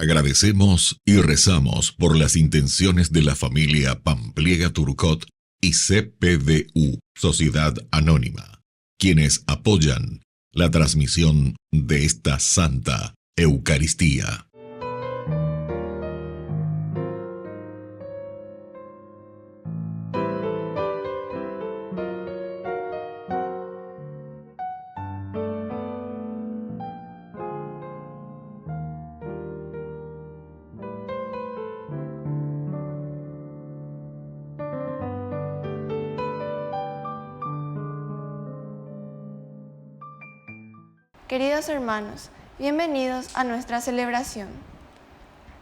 Agradecemos y rezamos por las intenciones de la familia Pampliega Turcot y CPDU, Sociedad Anónima, quienes apoyan la transmisión de esta Santa Eucaristía. Queridos hermanos, bienvenidos a nuestra celebración.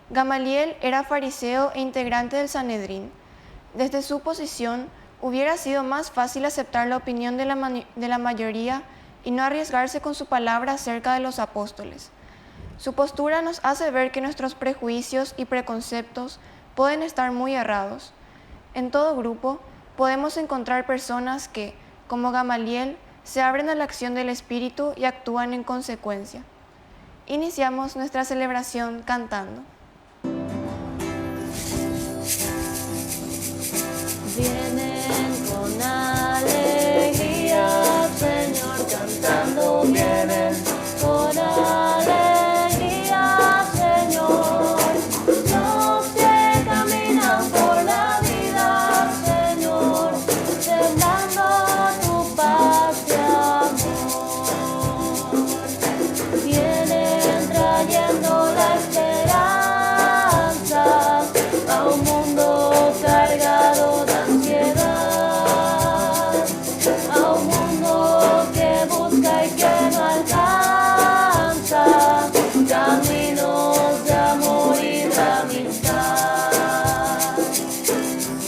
Gamaliel era fariseo e integrante del Sanedrín. Desde su posición, hubiera sido más fácil aceptar la opinión de la mayoría y no arriesgarse con su palabra acerca de los apóstoles. Su postura nos hace ver que nuestros prejuicios y preconceptos pueden estar muy errados. En todo grupo podemos encontrar personas que, como Gamaliel, se abren a la acción del Espíritu y actúan en consecuencia. Iniciamos nuestra celebración cantando. Vienen con alegría, Señor, cantando, vienen con alegría, Señor. Los que caminan por la vida, Señor, sembrando tu paz y amor. Vienen trayendo la esperanza a un mundo cargado de ansiedad, a un mundo que busca y que no alcanza caminos de amor y de amistad.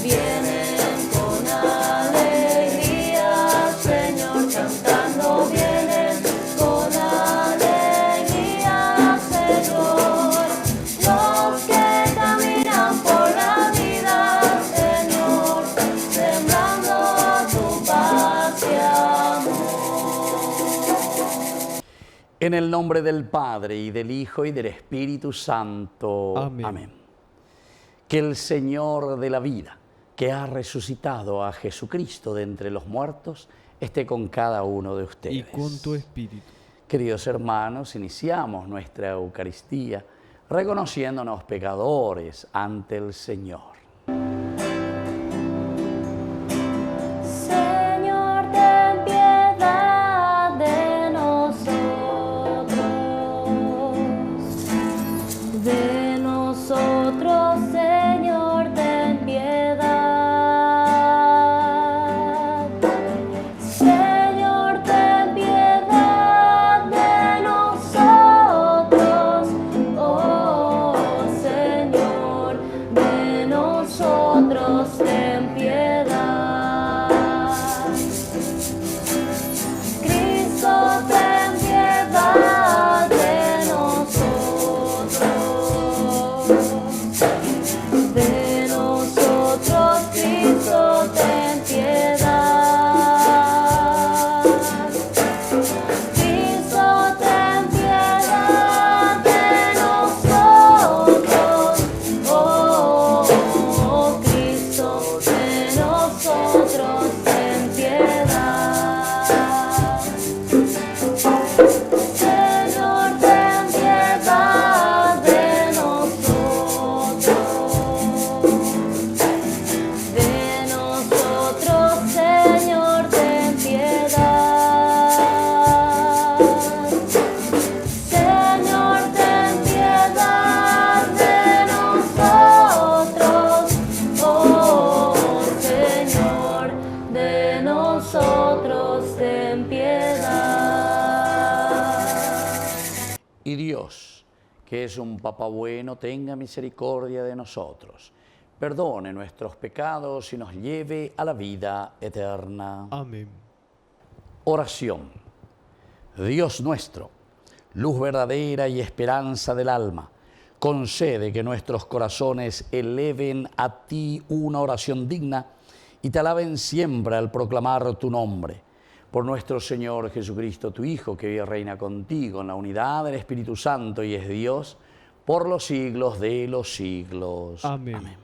Vienen con alegría, Señor, cantando, vienen con alegría, Señor. Los que caminan por la vida, Señor, sembrando tu paz y amor. En el nombre del Padre, y del Hijo, y del Espíritu Santo. Amén. Que el Señor de la vida, que ha resucitado a Jesucristo de entre los muertos, esté con cada uno de ustedes. Y con tu espíritu. Queridos hermanos, iniciamos nuestra Eucaristía reconociéndonos pecadores ante el Señor. Señor, ten piedad de nosotros. De nosotros, Señor, ten piedad. Señor, ten piedad de nosotros. Oh, Señor, de nosotros, ten piedad. Cristo, ten piedad de nosotros. De nosotros, Cristo, ten piedad. Cristo, ten piedad de nosotros. Oh, Cristo, de nosotros, ten piedad. Señor, ten piedad de nosotros. De nosotros, Señor, ten piedad. Señor, ten piedad de nosotros. Oh, Señor, de nosotros, ten piedad. Y Dios, que es un Papá bueno, tenga misericordia de nosotros, perdone nuestros pecados y nos lleve a la vida eterna. Amén. Oración. Dios nuestro, luz verdadera y esperanza del alma, concede que nuestros corazones eleven a ti una oración digna y te alaben siempre al proclamar tu nombre. Por nuestro Señor Jesucristo, tu Hijo, que vive y reina contigo en la unidad del Espíritu Santo y es Dios, por los siglos de los siglos. Amén. Amén.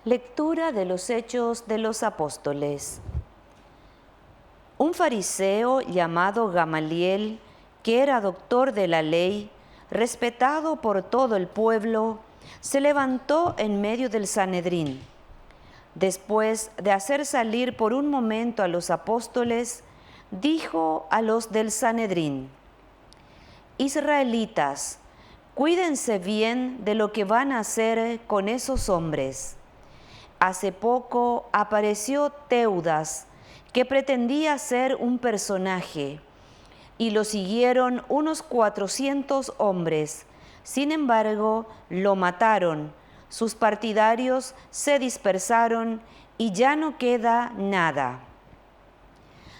Lectura de los Hechos de los Apóstoles. Un fariseo llamado Gamaliel, que era doctor de la ley, respetado por todo el pueblo, se levantó en medio del Sanedrín. Después de hacer salir por un momento a los apóstoles, dijo a los del Sanedrín: Israelitas, cuídense bien de lo que van a hacer con esos hombres. Hace poco apareció Teudas, que pretendía ser un personaje, y lo siguieron unos 400 hombres. Sin embargo, lo mataron, sus partidarios se dispersaron y ya no queda nada.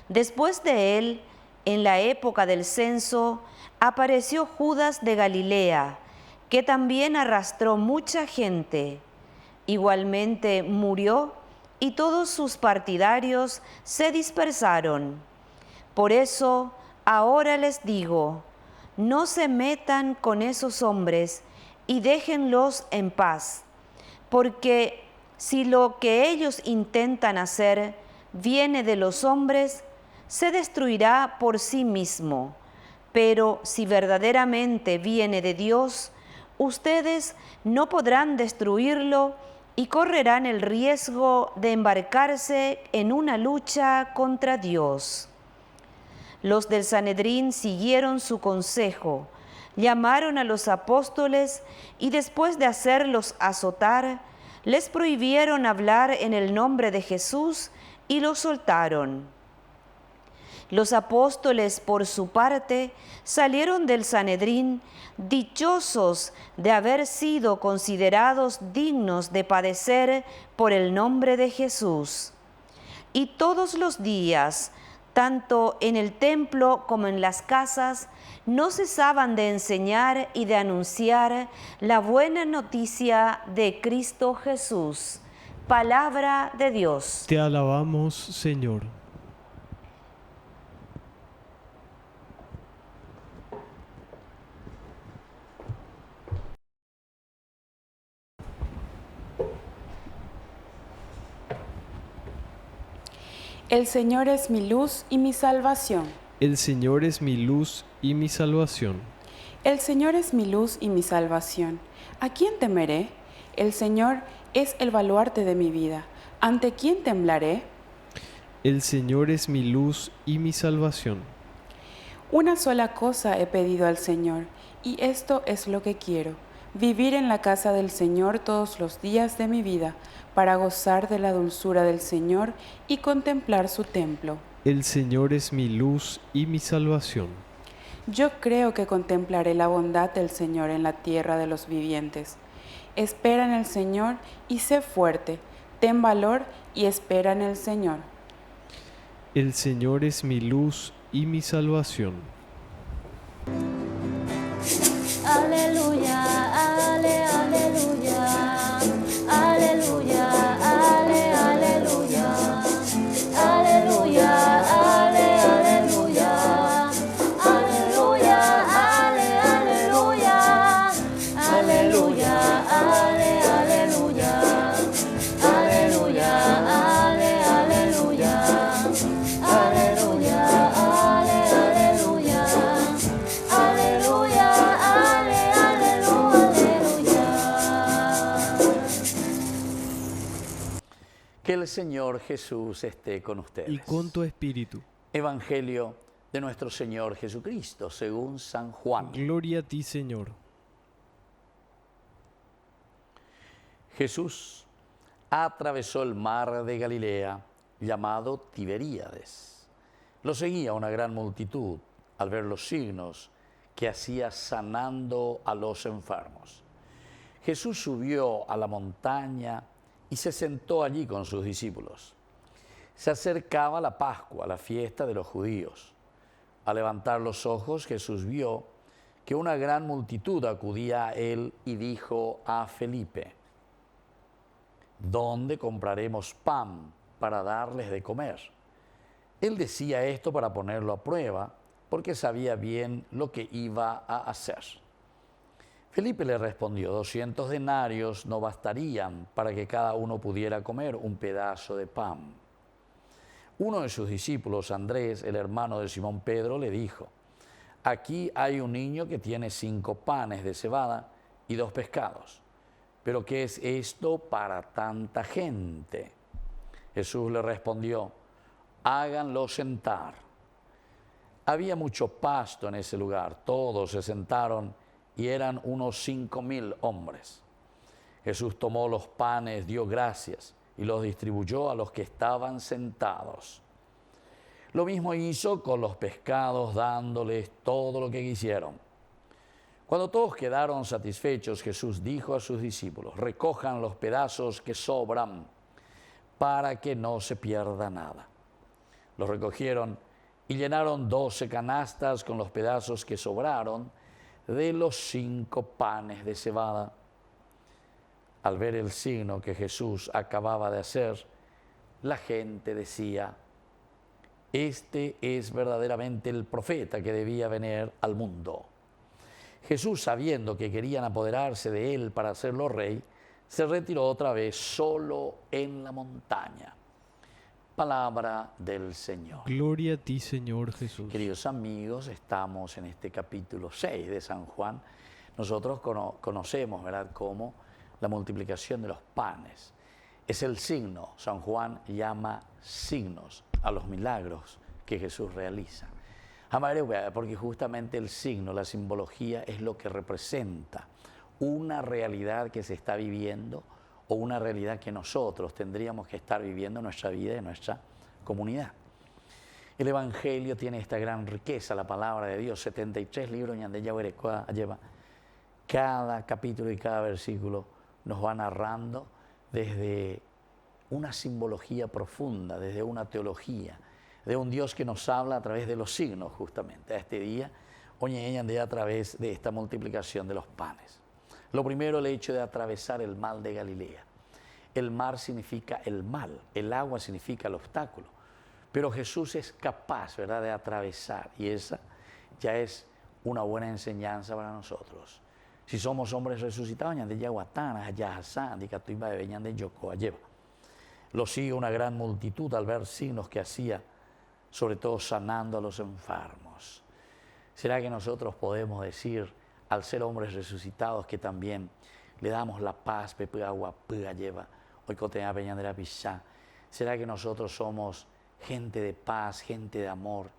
Después de él, en la época del censo, apareció Judas de Galilea, que también arrastró mucha gente. Igualmente murió y todos sus partidarios se dispersaron. Por eso, ahora les digo, no se metan con esos hombres y déjenlos en paz, porque si lo que ellos intentan hacer viene de los hombres, se destruirá por sí mismo. Pero si verdaderamente viene de Dios, ustedes no podrán destruirlo y correrán el riesgo de embarcarse en una lucha contra Dios. Los del Sanedrín siguieron su consejo, llamaron a los apóstoles y después de hacerlos azotar, les prohibieron hablar en el nombre de Jesús y los soltaron. Los apóstoles, por su parte, salieron del Sanedrín dichosos de haber sido considerados dignos de padecer por el nombre de Jesús. Y todos los días, tanto en el templo como en las casas, no cesaban de enseñar y de anunciar la buena noticia de Cristo Jesús. Palabra de Dios. Te alabamos, Señor. El Señor es mi luz y mi salvación. El Señor es mi luz y mi salvación. El Señor es mi luz y mi salvación. ¿A quién temeré? El Señor es el baluarte de mi vida. ¿Ante quién temblaré? El Señor es mi luz y mi salvación. Una sola cosa he pedido al Señor, y esto es lo que quiero: vivir en la casa del Señor todos los días de mi vida, para gozar de la dulzura del Señor y contemplar su templo. El Señor es mi luz y mi salvación. Yo creo que contemplaré la bondad del Señor en la tierra de los vivientes. Espera en el Señor y sé fuerte. Ten valor y espera en el Señor. El Señor es mi luz y mi salvación. Aleluya, ale, aleluya, aleluya, ale, aleluya, aleluya, ale, aleluya, aleluya, ale, aleluya, aleluya, ale, aleluya, aleluya, ale, aleluya, aleluya, ale, aleluya, aleluya, ale, aleluya. Que el Señor Jesús esté con ustedes. Y con tu espíritu. Evangelio de nuestro Señor Jesucristo, según San Juan. Gloria a ti, Señor. Jesús atravesó el mar de Galilea, llamado Tiberíades. Lo seguía una gran multitud al ver los signos que hacía sanando a los enfermos. Jesús subió a la montaña y se sentó allí con sus discípulos. Se acercaba la Pascua, la fiesta de los judíos. Al levantar los ojos, Jesús vio que una gran multitud acudía a él y dijo a Felipe: ¿dónde compraremos pan para darles de comer? Él decía esto para ponerlo a prueba, porque sabía bien lo que iba a hacer. Felipe le respondió: 200 denarios no bastarían para que cada uno pudiera comer un pedazo de pan. Uno de sus discípulos, Andrés, el hermano de Simón Pedro, le dijo: aquí hay un niño que tiene 5 panes de cebada y 2 pescados. ¿Pero qué es esto para tanta gente? Jesús le respondió: háganlo sentar. Había mucho pasto en ese lugar. Todos se sentaron y eran unos 5.000 hombres. Jesús tomó los panes, dio gracias y los distribuyó a los que estaban sentados. Lo mismo hizo con los pescados, dándoles todo lo que quisieron. Cuando todos quedaron satisfechos, Jesús dijo a sus discípulos: recojan los pedazos que sobran para que no se pierda nada. Los recogieron y llenaron 12 canastas con los pedazos que sobraron de los 5 panes de cebada. Al ver el signo que Jesús acababa de hacer, la gente decía: este es verdaderamente el profeta que debía venir al mundo. Jesús, sabiendo que querían apoderarse de él para hacerlo rey, se retiró otra vez solo en la montaña. Palabra del Señor. Gloria a ti, Señor Jesús. Queridos amigos, estamos en este capítulo 6 de San Juan. Nosotros conocemos, ¿verdad?, cómo la multiplicación de los panes es el signo. San Juan llama signos a los milagros que Jesús realiza. Porque justamente el signo, la simbología, es lo que representa una realidad que se está viviendo o una realidad que nosotros tendríamos que estar viviendo en nuestra vida y en nuestra comunidad. El Evangelio tiene esta gran riqueza, la palabra de Dios, 73 libros, lleva cada capítulo y cada versículo nos va narrando desde una simbología profunda, desde una teología, de un Dios que nos habla a través de los signos, justamente. A este día, a través de esta multiplicación de los panes. Lo primero, el hecho de atravesar el mar de Galilea. El mar significa el mal, el agua significa el obstáculo, pero Jesús es capaz, ¿verdad?, de atravesar, y esa ya es una buena enseñanza para nosotros. Si somos hombres resucitados, lo sigue una gran multitud al ver signos que hacía, sobre todo sanando a los enfermos. ¿Será que nosotros podemos decir, al ser hombres resucitados, que también le damos la paz? ¿Será que nosotros somos gente de paz, gente de amor,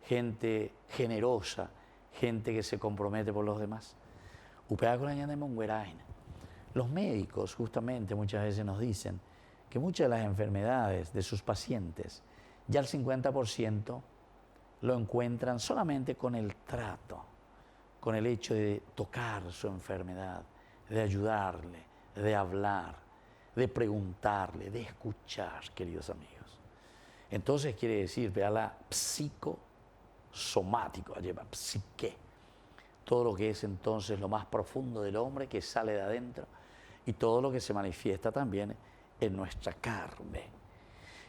gente generosa, gente que se compromete por los demás? Los médicos justamente muchas veces nos dicen que muchas de las enfermedades de sus pacientes, ya el 50% lo encuentran solamente con el trato, con el hecho de tocar su enfermedad, de ayudarle, de hablar, de preguntarle, de escuchar, queridos amigos. Entonces quiere decir, vea, la psicosomático, lleva psique, todo lo que es entonces lo más profundo del hombre que sale de adentro y todo lo que se manifiesta también en nuestra carne.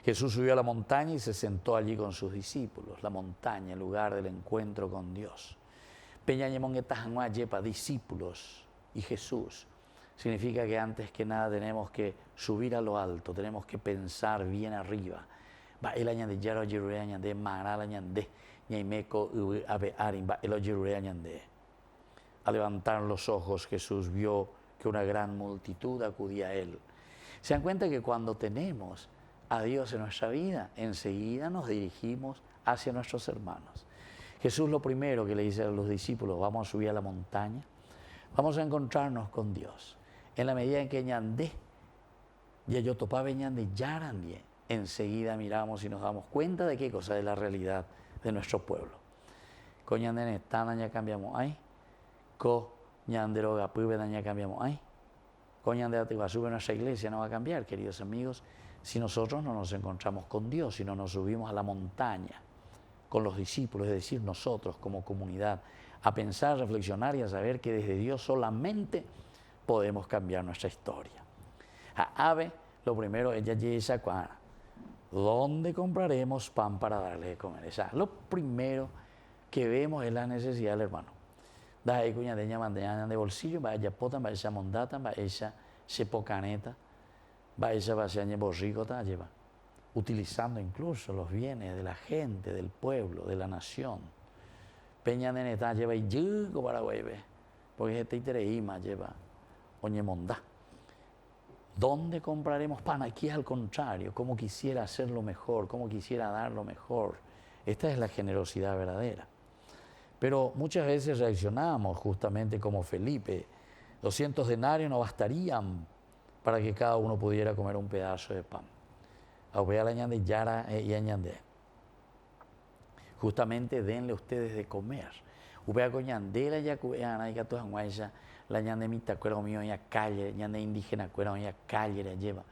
Jesús subió a la montaña y se sentó allí con sus discípulos. La montaña, el lugar del encuentro con Dios. Discípulos y Jesús. Significa que antes que nada tenemos que subir a lo alto, tenemos que pensar bien arriba. Al levantar los ojos, Jesús vio que una gran multitud acudía a él. Se dan cuenta que cuando tenemos a Dios en nuestra vida, enseguida nos dirigimos hacia nuestros hermanos. Jesús lo primero que le dice a los discípulos: vamos a subir a la montaña, vamos a encontrarnos con Dios. En la medida en que ñandé, ya yo topaba ñandé, yarandie, enseguida miramos y nos damos cuenta de qué cosa es la realidad de nuestro pueblo. Con ñandé netana ya cambiamos ahí, con ñanderoga puve ya cambiamos ahí, con ñandé sube nuestra iglesia no va a cambiar, queridos amigos, si nosotros no nos encontramos con Dios, si no nos subimos a la montaña con los discípulos, es decir, nosotros como comunidad, a pensar, reflexionar y a saber que desde Dios solamente podemos cambiar nuestra historia. A ave, lo primero, ella dice, ¿dónde compraremos pan para darle de comer? O sea, lo primero que vemos es la necesidad del hermano. Da ahí cuña de mandaña de bolsillo, va ella potan, va ella mondatan, va ella se pocaneta, va ella va ella borrigota, lleva, utilizando incluso los bienes de la gente, del pueblo, de la nación. Peña de neta lleva y yugo para hueve, porque este itereima lleva oñe mondá. ¿Dónde compraremos pan? Aquí es al contrario, como quisiera hacerlo mejor, como quisiera dar lo mejor. Esta es la generosidad verdadera. Pero muchas veces reaccionamos justamente como Felipe. 200 denarios no bastarían para que cada uno pudiera comer un pedazo de pan. Justamente denle ustedes de comer. La ñande mitad cuera mío en la calle, ñande indígena cuera en la calle, la lleva.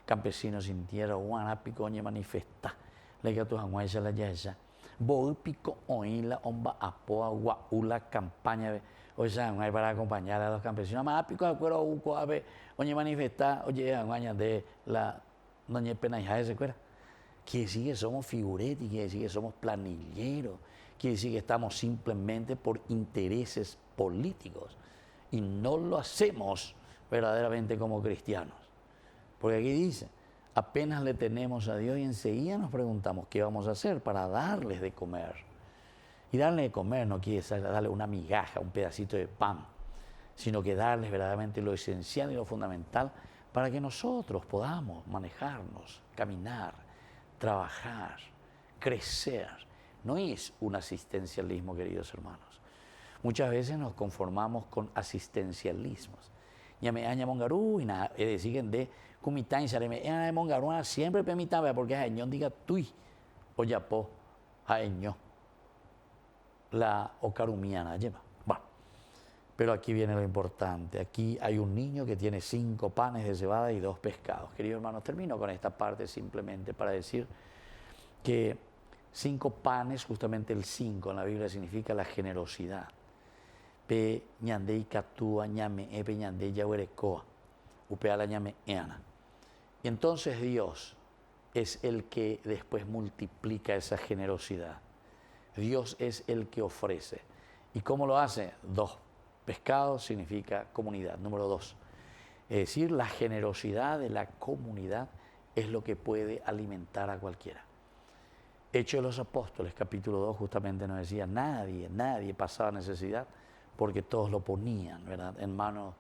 Campesinos sin tierra, guanapico, ñe manifesta. La que tu hanguaya la yaya. Bo pico oíla, omba apoa, guaula, campaña. O sea, no hay para acompañar a los campesinos. Más pico de cuero, uco, ave, oñe manifesta, oye, hanguaya de la noñe pena hija de ese cuera. Quiere decir que somos figuretti, quiere decir que somos planilleros, quiere decir que estamos simplemente por intereses políticos. Y no lo hacemos verdaderamente como cristianos. Porque aquí dice, apenas le tenemos a Dios y enseguida nos preguntamos qué vamos a hacer para darles de comer. Y darle de comer no quiere decir darle una migaja, un pedacito de pan, sino que darles verdaderamente lo esencial y lo fundamental para que nosotros podamos manejarnos, caminar, trabajar, crecer. No es un asistencialismo, queridos hermanos. Muchas veces nos conformamos con asistencialismos. Ñame aña mongarú y nada, es decir, de cumitán y sareme, de mongarú siempre permitaba porque añón diga tui o yapo año la ocarumiana lleva. Bueno, pero aquí viene lo importante. Aquí hay un niño que tiene 5 panes de cebada y 2 pescados. Queridos hermanos, termino con esta parte simplemente para decir que 5 panes, justamente el 5 en la Biblia significa la generosidad. Pe ñandei catúa ñame epe ñandei yahuerecoa upea la ñame eana. Y entonces Dios es el que después multiplica esa generosidad. Dios es el que ofrece. ¿Y cómo lo hace? 2 pescados significa comunidad. Número 2. Es decir, la generosidad de la comunidad es lo que puede alimentar a cualquiera. Hechos de los Apóstoles, capítulo 2, justamente nos decía, nadie pasaba necesidad porque todos lo ponían, ¿verdad?, en manos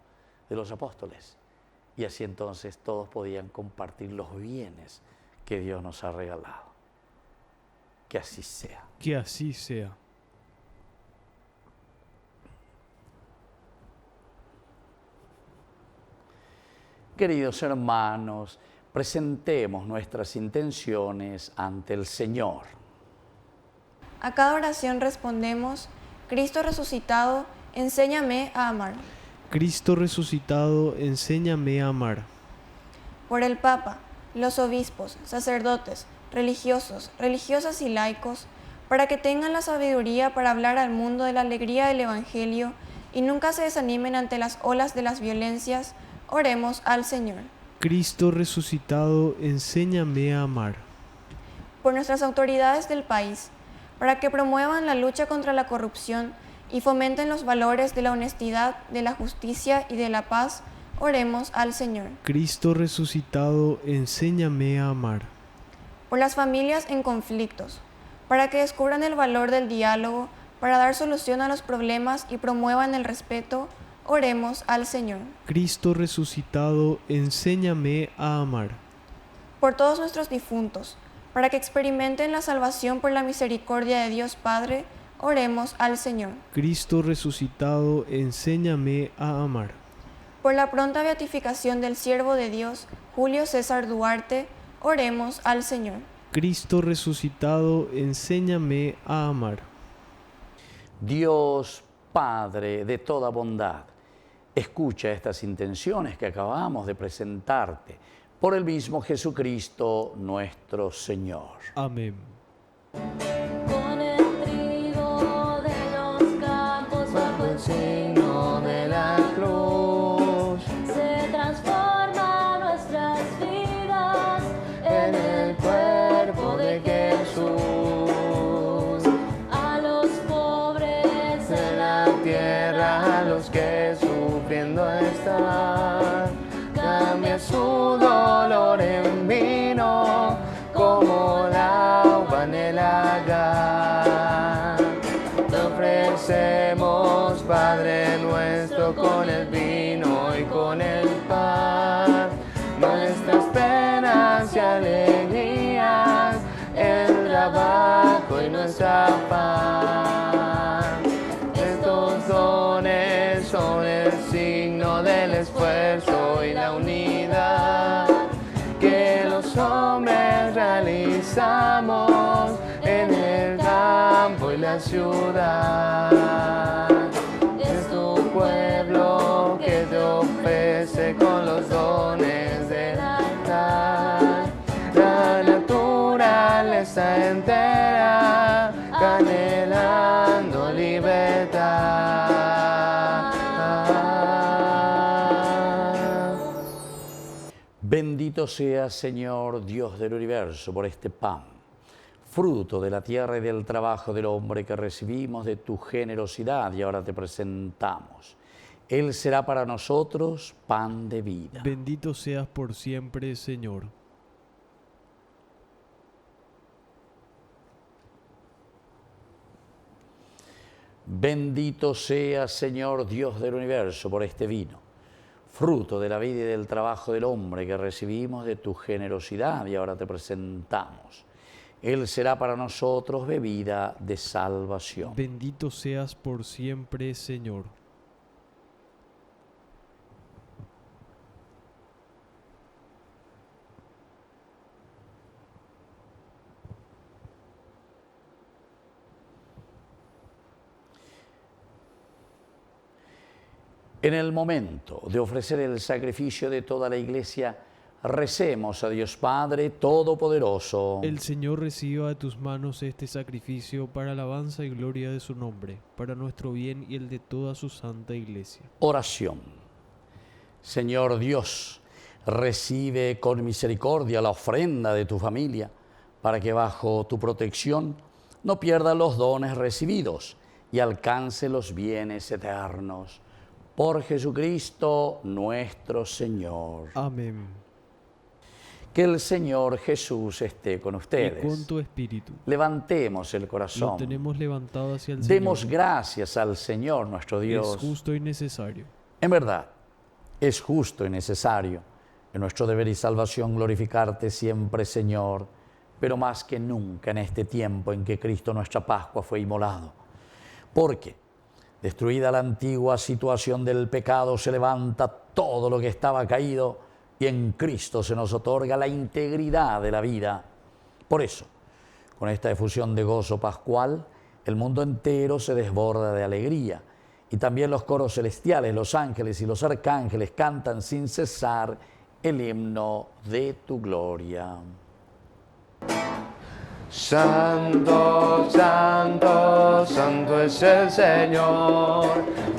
de los apóstoles. Y así entonces todos podían compartir los bienes que Dios nos ha regalado. Que así sea. Que así sea. Queridos hermanos, presentemos nuestras intenciones ante el Señor. A cada oración respondemos, Cristo resucitado, enséñame a amar. Cristo resucitado, enséñame a amar. Por el Papa, los obispos, sacerdotes, religiosos, religiosas y laicos, para que tengan la sabiduría para hablar al mundo de la alegría del Evangelio y nunca se desanimen ante las olas de las violencias, oremos al Señor. Cristo resucitado, enséñame a amar. Por nuestras autoridades del país, para que promuevan la lucha contra la corrupción y fomenten los valores de la honestidad, de la justicia y de la paz, oremos al Señor. Cristo resucitado, enséñame a amar. Por las familias en conflictos, para que descubran el valor del diálogo, para dar solución a los problemas y promuevan el respeto, oremos al Señor. Cristo resucitado, enséñame a amar. Por todos nuestros difuntos, para que experimenten la salvación por la misericordia de Dios Padre, oremos al Señor. Cristo resucitado, enséñame a amar. Por la pronta beatificación del siervo de Dios, Julio César Duarte, oremos al Señor. Cristo resucitado, enséñame a amar. Dios Padre de toda bondad, escucha estas intenciones que acabamos de presentarte por el mismo Jesucristo nuestro Señor. Amén. Con el trigo de los campos bajo el signo de la cruz se transforman nuestras vidas en el cuerpo de Jesús. A los pobres que sufriendo está, cambia su dolor en vino, como la uva en el lagar. Te ofrecemos, Padre nuestro, con el vino y con el pan, nuestras penas y alegrías, el trabajo y nuestra paz. Estos dones son el signo del esfuerzo y la unidad que los hombres realizamos en el campo y la ciudad. Es tu pueblo que te ofrece con los dones del altar la naturaleza entera, anhelando libertad. Bendito sea, Señor, Dios del universo, por este pan, fruto de la tierra y del trabajo del hombre que recibimos de tu generosidad y ahora te presentamos. Él será para nosotros pan de vida. Bendito seas por siempre, Señor. Bendito sea, Señor, Dios del universo, por este vino, fruto de la vida y del trabajo del hombre que recibimos de tu generosidad y ahora te presentamos. Él será para nosotros bebida de salvación. Bendito seas por siempre, Señor. En el momento de ofrecer el sacrificio de toda la Iglesia, recemos a Dios Padre Todopoderoso. El Señor reciba de tus manos este sacrificio para alabanza y gloria de su nombre, para nuestro bien y el de toda su santa Iglesia. Oración. Señor Dios, recibe con misericordia la ofrenda de tu familia, para que bajo tu protección no pierda los dones recibidos y alcance los bienes eternos. Por Jesucristo nuestro Señor. Amén. Que el Señor Jesús esté con ustedes. Y con tu espíritu. Levantemos el corazón. Lo tenemos levantado hacia el Demos Señor. gracias al Señor nuestro Dios. Es justo y necesario. En verdad, es justo y necesario en nuestro deber y salvación glorificarte siempre, Señor, pero más que nunca en este tiempo en que Cristo nuestra Pascua fue inmolado. Porque destruida la antigua situación del pecado, se levanta todo lo que estaba caído y en Cristo se nos otorga la integridad de la vida. Por eso, con esta efusión de gozo pascual, el mundo entero se desborda de alegría y también los coros celestiales, los ángeles y los arcángeles cantan sin cesar el himno de tu gloria. Santo, santo, santo es el Señor,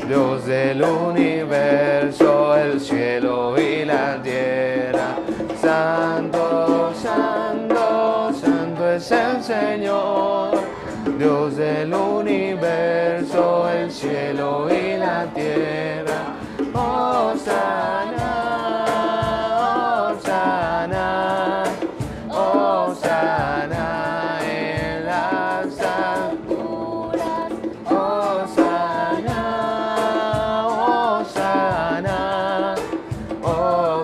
Dios del universo, el cielo y la tierra. Santo, santo, santo es el Señor, Dios del universo, el cielo y la tierra. Hosana, hosana, hosana.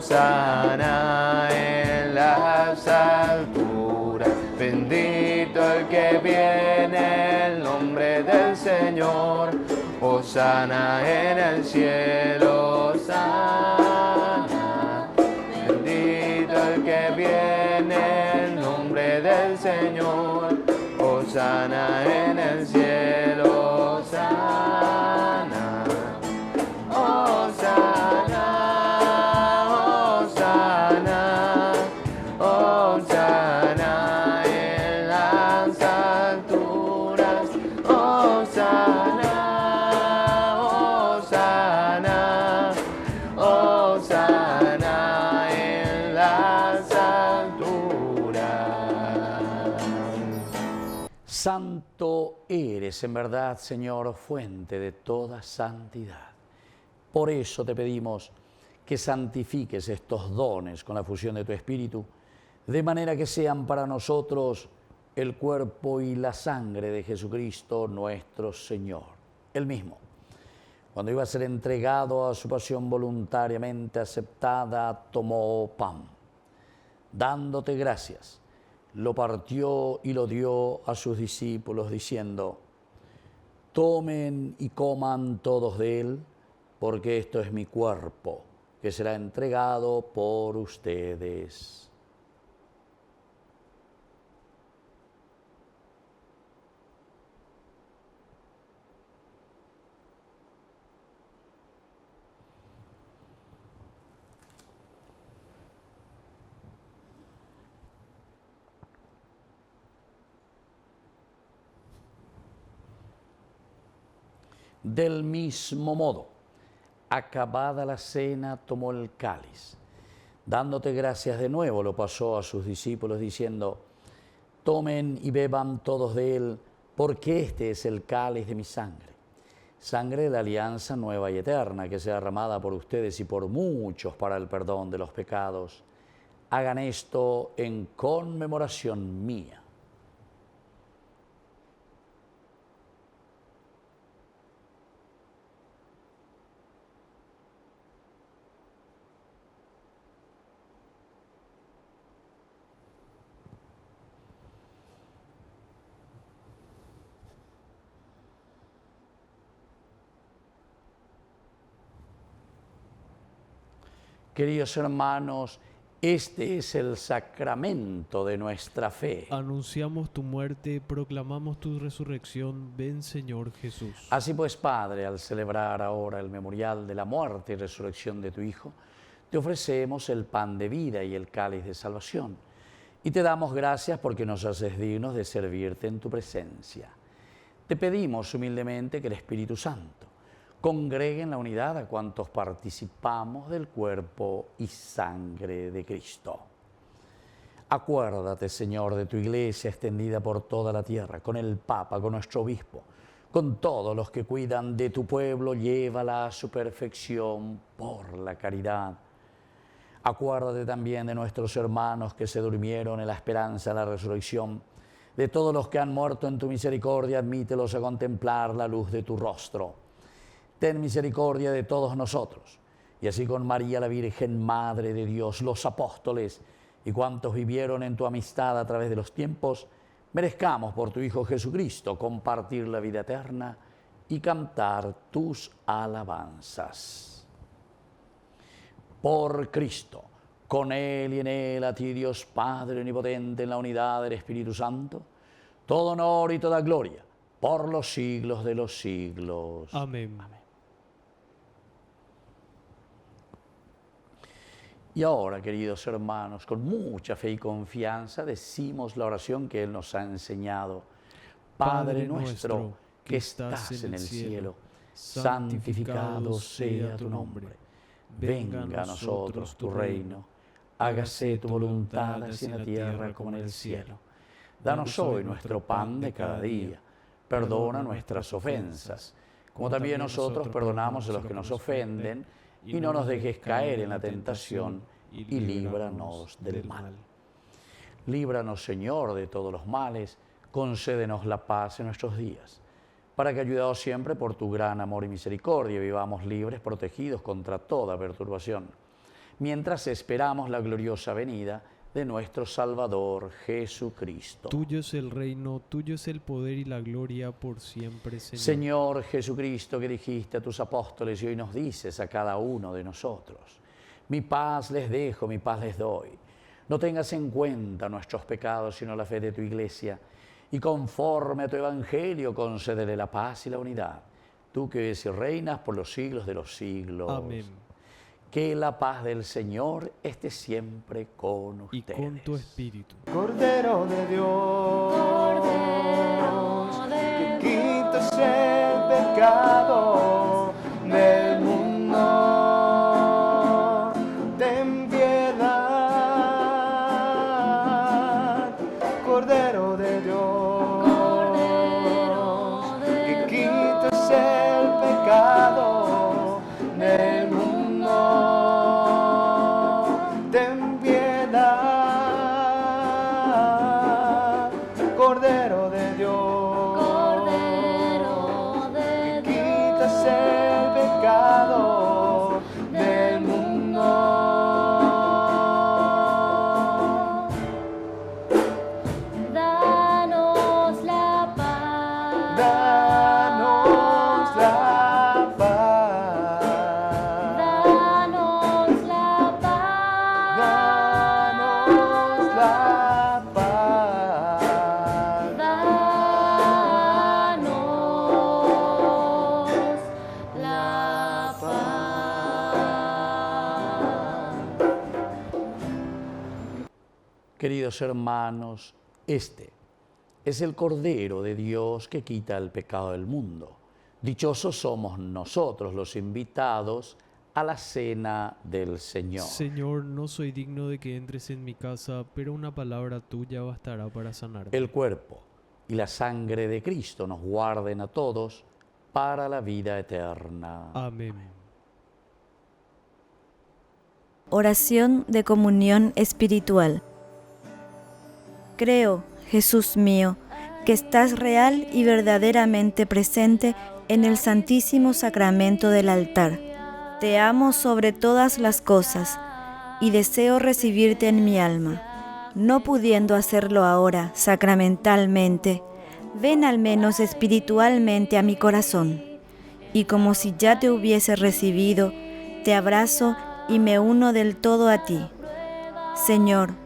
Hosana en las alturas, bendito el que viene en nombre del Señor. Hosana en el cielo, hosana, bendito el que viene en nombre del Señor. Hosana en el cielo, hosana, hosana. Santo eres en verdad, Señor, fuente de toda santidad. Por eso te pedimos que santifiques estos dones con la fusión de tu Espíritu, de manera que sean para nosotros el cuerpo y la sangre de Jesucristo nuestro Señor. Él mismo, cuando iba a ser entregado a su pasión voluntariamente aceptada, tomó pan. Dándote gracias, lo partió y lo dio a sus discípulos, diciendo: tomen y coman todos de él, porque esto es mi cuerpo, que será entregado por ustedes. Del mismo modo, acabada la cena, tomó el cáliz. Dándote gracias de nuevo, lo pasó a sus discípulos, diciendo: tomen y beban todos de él, porque este es el cáliz de mi sangre. Sangre de la alianza nueva y eterna, que sea derramada por ustedes y por muchos para el perdón de los pecados. Hagan esto en conmemoración mía. Queridos hermanos, este es el sacramento de nuestra fe. Anunciamos tu muerte, proclamamos tu resurrección. Ven, Señor Jesús. Así pues, Padre, al celebrar ahora el memorial de la muerte y resurrección de tu Hijo, te ofrecemos el pan de vida y el cáliz de salvación. Y te damos gracias porque nos haces dignos de servirte en tu presencia. Te pedimos humildemente que el Espíritu Santo congregue en la unidad a cuantos participamos del cuerpo y sangre de Cristo. Acuérdate, Señor, de tu Iglesia extendida por toda la tierra, con el Papa, con nuestro Obispo, con todos los que cuidan de tu pueblo, llévala a su perfección por la caridad. Acuérdate también de nuestros hermanos que se durmieron en la esperanza de la resurrección, de todos los que han muerto en tu misericordia, admítelos a contemplar la luz de tu rostro. Ten misericordia de todos nosotros, y así con María la Virgen, Madre de Dios, los apóstoles y cuantos vivieron en tu amistad a través de los tiempos, merezcamos por tu Hijo Jesucristo compartir la vida eterna y cantar tus alabanzas. Por Cristo, con Él y en Él, a ti Dios Padre omnipotente, en la unidad del Espíritu Santo, todo honor y toda gloria, por los siglos de los siglos. Amén. Amén. Y ahora, queridos hermanos, con mucha fe y confianza, decimos la oración que Él nos ha enseñado. Padre nuestro, que estás en el cielo, santificado sea tu nombre. Venga a nosotros tu reino. Hágase tu voluntad, así en la tierra como en el cielo. Danos hoy nuestro pan de cada día. Perdona nuestras ofensas, como también nosotros perdonamos a los que nos ofenden, y no nos dejes caer en la tentación, y líbranos del mal. Líbranos, Señor, de todos los males, concédenos la paz en nuestros días, para que, ayudados siempre por tu gran amor y misericordia, vivamos libres, protegidos contra toda perturbación, mientras esperamos la gloriosa venida de nuestro Salvador Jesucristo. Tuyo es el reino, tuyo es el poder y la gloria por siempre, Señor. Señor Jesucristo, que dijiste a tus apóstoles y hoy nos dices a cada uno de nosotros: mi paz les dejo, mi paz les doy. No tengas en cuenta nuestros pecados, sino la fe de tu Iglesia, y conforme a tu Evangelio concédele la paz y la unidad. Tú que vives y reinas por los siglos de los siglos. Amén. Que la paz del Señor esté siempre con Y ustedes. con tu espíritu. Cordero de Dios, Cordero de que quitas el pecado del mundo, ten piedad. Cordero de Dios, Cordero de que quitas el pecado del Queridos hermanos, este es el Cordero de Dios que quita el pecado del mundo. Dichosos somos nosotros los invitados a la cena del Señor. Señor, no soy digno de que entres en mi casa, pero una palabra tuya bastará para sanarme. El cuerpo y la sangre de Cristo nos guarden a todos para la vida eterna. Amén. Oración de comunión espiritual. Creo, Jesús mío, que estás real y verdaderamente presente en el Santísimo Sacramento del altar. Te amo sobre todas las cosas y deseo recibirte en mi alma. No pudiendo hacerlo ahora sacramentalmente, ven al menos espiritualmente a mi corazón. Y como si ya te hubiese recibido, te abrazo y me uno del todo a ti. Señor,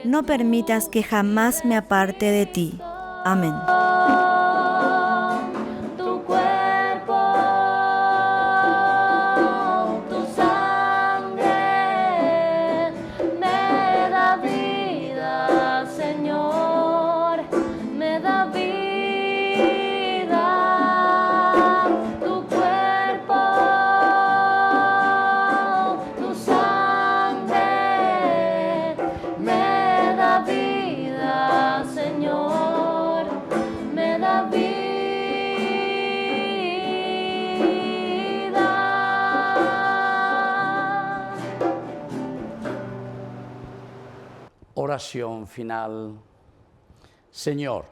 no permitas que jamás me aparte de ti. Amén. Tu cuerpo, tu sangre, me da vida, Señor, me da vida. Tu cuerpo, tu sangre, me da vida, Señor, me da vida. Oración final. Señor,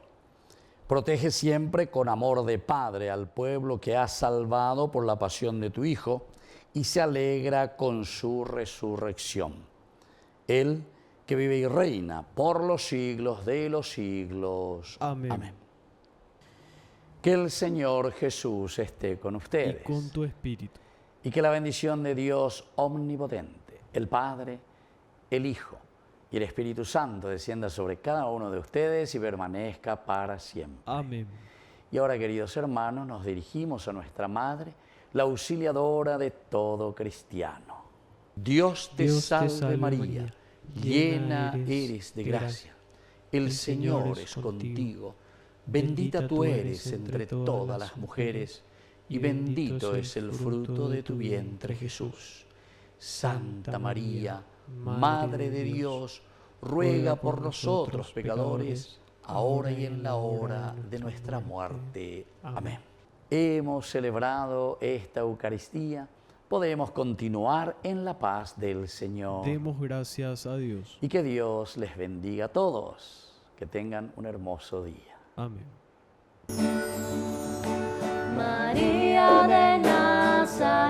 protege siempre con amor de Padre al pueblo que has salvado por la pasión de tu Hijo y se alegra con su resurrección. Él que vive y reina por los siglos de los siglos. Amén. Que el Señor Jesús esté con Y ustedes. con tu espíritu. Y que la bendición de Dios omnipotente, el Padre, el Hijo y el Espíritu Santo descienda sobre cada uno de ustedes y permanezca para siempre. Amén. Y ahora, queridos hermanos, nos dirigimos a nuestra Madre, la auxiliadora de todo cristiano. Dios te salve María, llena eres de gracia. El Señor es contigo. Bendita tú eres entre todas las mujeres, y bendito es el fruto de tu vientre, Jesús. Santa María, Madre de Dios, ruega por nosotros pecadores, ahora y en la hora de nuestra muerte. Amén. Hemos celebrado esta Eucaristía, podemos continuar en la paz del Señor. Demos gracias a Dios. Y que Dios les bendiga a todos, que tengan un hermoso día. Amén. María de Nazaret.